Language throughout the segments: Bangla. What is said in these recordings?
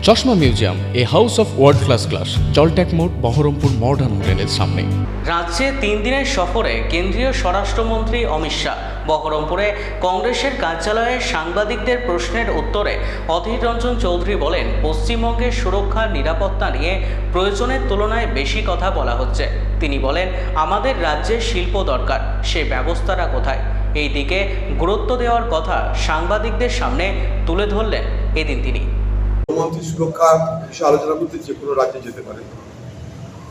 চশমা museum, a house of world class, জলট্যাক মোড়, বহরমপুর মডার্ন হোটেলের সামনে। রাজ্যে 3 দিনের সফরে কেন্দ্রীয় স্বরাষ্ট্রমন্ত্রী অমিত শাহ বহরমপুরে কংগ্রেসের কার্যালয়ে সাংবাদিকদের প্রশ্নের উত্তরে অধীর রঞ্জন চৌধুরী বলেন, পশ্চিমবঙ্গের সুরক্ষা নিরাপত্তা নিয়ে প্রয়োজনের তুলনায় বেশি কথা বলা হচ্ছে। তিনি বলেন, আমাদের রাজ্যে শিল্প দরকার, সে ব্যবস্থাটা কোথায়? এই দিকে গুরুত্ব দেওয়ার কথা সাংবাদিকদের সামনে তুলে ধরলেন এদিন তিনি। মুখ্যমন্ত্রী সুরক্ষা বিষয়ে আলোচনা করতে যে কোনো রাজ্যে যেতে পারে,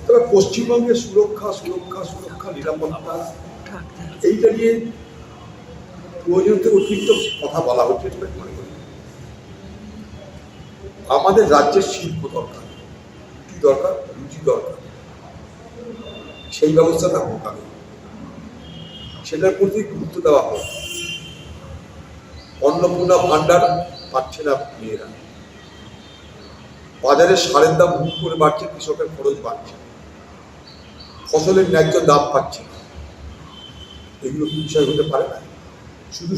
তবে পশ্চিমবঙ্গের সুরক্ষা নিরাপত্তা এইটা নিয়ে প্রয়োজন থেকে অতিরিক্ত কথা বলা হচ্ছে এটা মনে করি। আমাদের রাজ্যের শিল্প দরকার, কি দরকার, রুচি দরকার, সেই ব্যবস্থাটা হোক আগে, সেটার প্রতি গুরুত্ব দেওয়া হোক। অন্নপূর্ণা ভাণ্ডার পাচ্ছে না মেয়েরা, বাজারে সারের দাম হুট করে বাড়ছে, কৃষকের খরচ বাড়ছে, ফসলের ন্যায্য দাম পাচ্ছে না। এগুলো কি বিষয় হতে পারে না? শুধু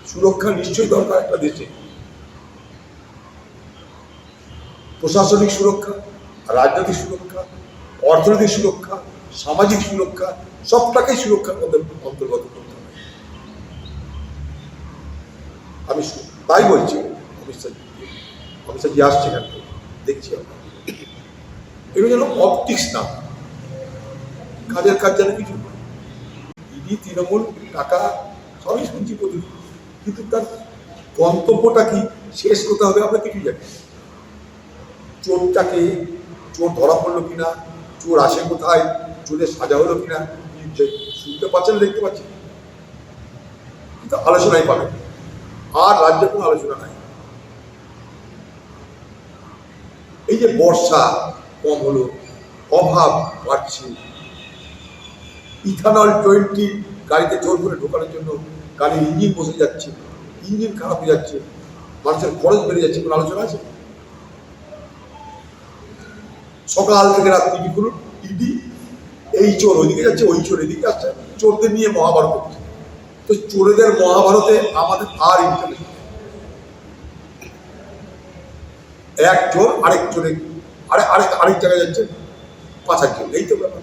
সুরক্ষা নিশ্চয়ই দরকার একটা দেশে। প্রশাসনিক সুরক্ষা, রাজনৈতিক সুরক্ষা, অর্থনৈতিক সুরক্ষা, সামাজিক সুরক্ষা, সবটাকেই সুরক্ষার মধ্যে অন্তর্গত করতে হবে। আমি তাই বলছি, অমিত শাহজি আসছে কেন দেখছি আমরা, এগুলো যেন অপটিক্স না, কাজের কাজ যেন কিছু ইডি, তৃণমূল, টাকা সবই শুনছি প্রতিদিন, কিন্তু তার গন্তব্যটা কি, শেষ করতে হবে আমরা কিছু জানি। চোর ধরা পড়লো কিনা, চোর আসে কোথায়, চোরের সাজা হলো কিনা শুনতে পাচ্ছেন, দেখতে পাচ্ছেন, কিন্তু আলোচনাই পাবেন। আর রাজ্যে কোনো আলোচনা নাই। এই যে বর্ষা কম হলো, অভাব বাড়ছে, ইথানল 20 গাড়িতে জোর করে ঢোকানোর জন্য গাড়ির ইঞ্জিন বসে যাচ্ছে, ইঞ্জিন খারাপ হয়ে যাচ্ছে, মানুষের খরচ বেড়ে যাচ্ছে, কোনো আলোচনা আছে? সকাল থেকে রাত টিভি খুলুন, ইডি এই চোর ওইদিকে যাচ্ছে, ওই চোর এদিকে আসছে, চোরদের নিয়ে মহাভারত হচ্ছে। তো চোরেদের মহাভারতে আমাদের আর ইন্টারেস্ট, এক চোর আরেক চোরে আরেক জায়গায় যাচ্ছে, পাচার চোর, এই তো ব্যাপার।